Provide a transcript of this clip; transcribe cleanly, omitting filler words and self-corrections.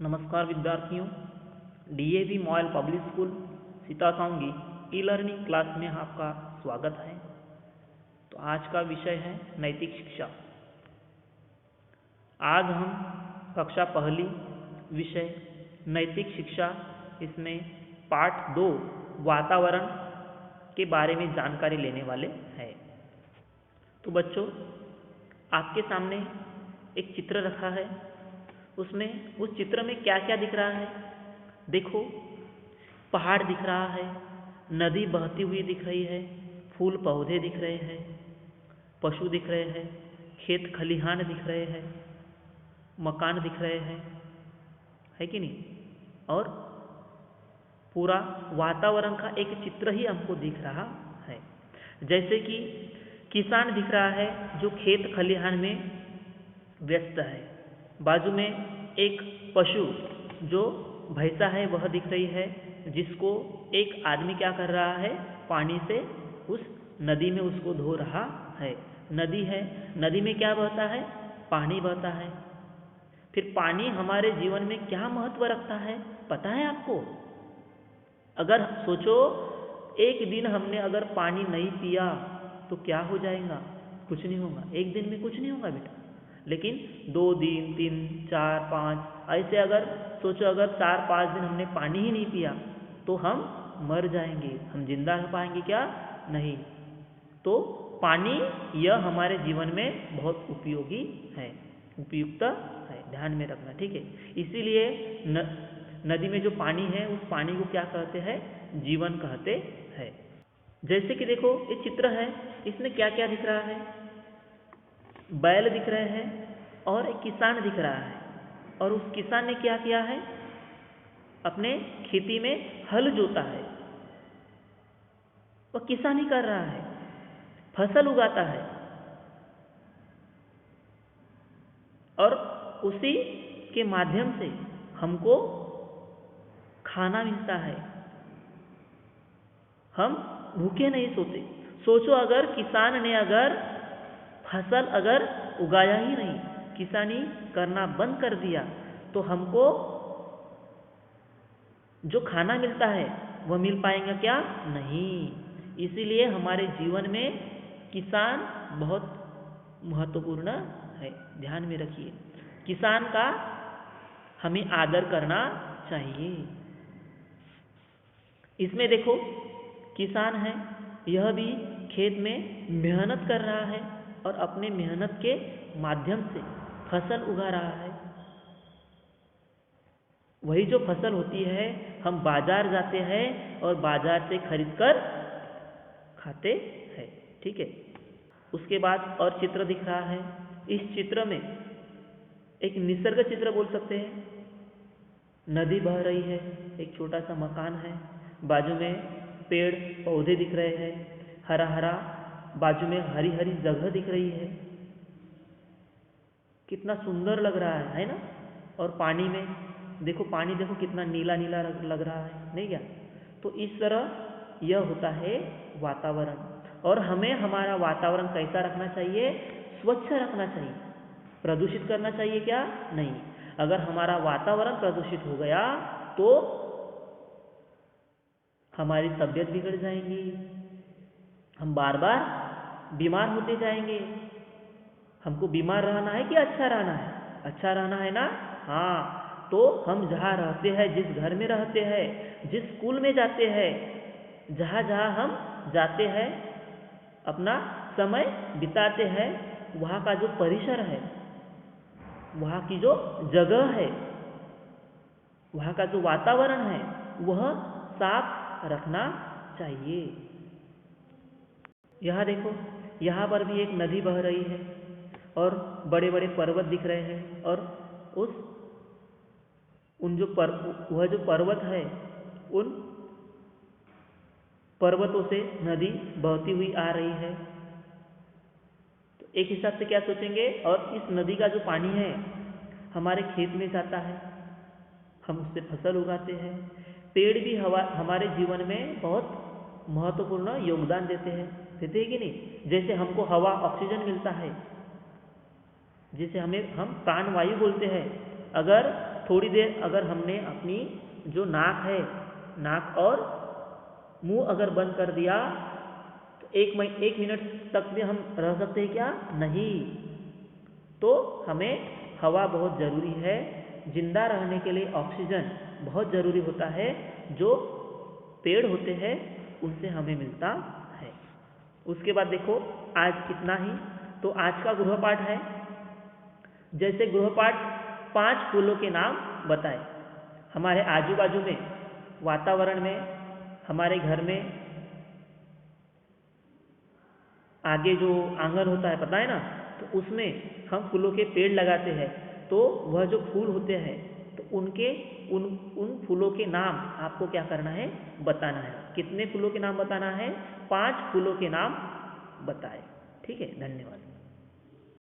नमस्कार विद्यार्थियों, DAV MOIL public school Sitasangi e learning class में आपका स्वागत है। तो आज का विषय है नैतिक शिक्षा। आज हम कक्षा पहली विषय नैतिक शिक्षा, इसमें पाठ 2 वातावरण के बारे में जानकारी लेने वाले हैं। तो बच्चों, आपके सामने एक चित्र रखा है। उसमें उस चित्र में क्या क्या दिख रहा है? देखो, पहाड़ दिख रहा है, नदी बहती हुई दिख रही है, फूल पौधे दिख रहे हैं, पशु दिख रहे हैं, खेत खलिहान दिख रहे हैं, मकान दिख रहे हैं, है कि नहीं? और पूरा वातावरण का एक चित्र ही हमको दिख रहा है। जैसे कि किसान दिख रहा है जो खेत खलिहान में व्यस्त है। बाजू में एक पशु जो भैंसा है वह दिख रही है, जिसको एक आदमी क्या कर रहा है, पानी से उस नदी में उसको धो रहा है। नदी है, नदी में क्या बहता है? पानी बहता है। फिर पानी हमारे जीवन में क्या महत्व रखता है पता है आपको? अगर सोचो, एक दिन हमने अगर पानी नहीं पिया तो क्या हो जाएगा? कुछ नहीं होगा। एक दिन में कुछ नहीं होगा बेटा। लेकिन 2 दिन, 3, 4, 5 ऐसे अगर सोचो, अगर 4-5 दिन हमने पानी ही नहीं पिया तो हम मर जाएंगे। हम जिंदा रह पाएंगे क्या? नहीं। तो पानी यह हमारे जीवन में बहुत उपयोगी है, उपयुक्त है, ध्यान में रखना, ठीक है। इसीलिए नदी में जो पानी है उस पानी को क्या कहते हैं? जीवन कहते हैं। जैसे कि देखो, ये चित्र है, इसमें क्या क्या दिख रहा है? बैल दिख रहे हैं और एक किसान दिख रहा है। और उस किसान ने क्या किया है? अपने खेती में हल जोता है। वह किसानी कर रहा है, फसल उगाता है और उसी के माध्यम से हमको खाना मिलता है। हम भूखे नहीं सोते। सोचो, अगर किसान ने अगर फसल अगर उगाया ही नहीं, किसानी करना बंद कर दिया, तो हमको जो खाना मिलता है वह मिल पाएगा क्या? नहीं। इसीलिए हमारे जीवन में किसान बहुत महत्वपूर्ण है, ध्यान में रखिए। किसान का हमें आदर करना चाहिए। इसमें देखो, किसान है, यह भी खेत में मेहनत कर रहा है और अपने मेहनत के माध्यम से फसल उगा रहा है। वही जो फसल होती है, हम बाजार जाते हैं और बाजार से खरीद कर खाते हैं, ठीक है। उसके बाद और चित्र दिख रहा है। इस चित्र में एक निसर्ग चित्र बोल सकते हैं। नदी बह रही है, एक छोटा सा मकान है, बाजू में पेड़ पौधे दिख रहे हैं, हरा हरा, बाजू में हरी हरी जगह दिख रही है। कितना सुंदर लग रहा है ना? और पानी में देखो, पानी देखो कितना नीला नीला लग रहा है, नहीं क्या? तो इस तरह यह होता है वातावरण। और हमें हमारा वातावरण कैसा रखना चाहिए? स्वच्छ रखना चाहिए। प्रदूषित करना चाहिए क्या? नहीं। अगर हमारा वातावरण प्रदूषित हो गया तो हमारी तबीयत बिगड़ जाएगी, हम बार बार बीमार होते जाएंगे। हमको बीमार रहना है कि अच्छा रहना है? अच्छा रहना है ना? हाँ। तो हम जहाँ रहते हैं, जिस घर में रहते हैं, जिस स्कूल में जाते हैं, जहाँ जहाँ हम जाते हैं, अपना समय बिताते हैं, वहाँ का जो परिसर है, वहाँ की जो जगह है, वहाँ का जो वातावरण है, वह साफ रखना चाहिए। यहाँ देखो, यहाँ पर भी एक नदी बह रही है और बड़े बड़े पर्वत दिख रहे हैं। और वह जो पर्वत है, उन पर्वतों से नदी बहती हुई आ रही है। तो एक हिसाब से क्या सोचेंगे? और इस नदी का जो पानी है हमारे खेत में जाता है, हम उससे फसल उगाते हैं। पेड़ भी हमारे जीवन में बहुत महत्वपूर्ण योगदान देते हैं कि नहीं? जैसे हमको हवा, ऑक्सीजन मिलता है, जिसे हम प्राणवायु बोलते हैं। अगर थोड़ी देर अगर हमने अपनी जो नाक है, नाक और मुंह अगर बंद कर दिया तो एक मिनट तक भी हम रह सकते हैं क्या? नहीं। तो हमें हवा बहुत ज़रूरी है। जिंदा रहने के लिए ऑक्सीजन बहुत ज़रूरी होता है, जो पेड़ होते हैं उनसे हमें मिलता है। उसके बाद देखो, आज इतना ही। तो आज का गृहपाठ है, जैसे गृहपाठ 5 फूलों के नाम बताए। हमारे आजू बाजू में, वातावरण में, हमारे घर में आगे जो आंगन होता है, पता है ना, तो उसमें हम फूलों के पेड़ लगाते हैं। तो वह जो फूल होते हैं तो उन फूलों के नाम आपको क्या करना है? बताना है। कितने फूलों के नाम बताना है? 5 फूलों के नाम बताए। ठीक है, धन्यवाद।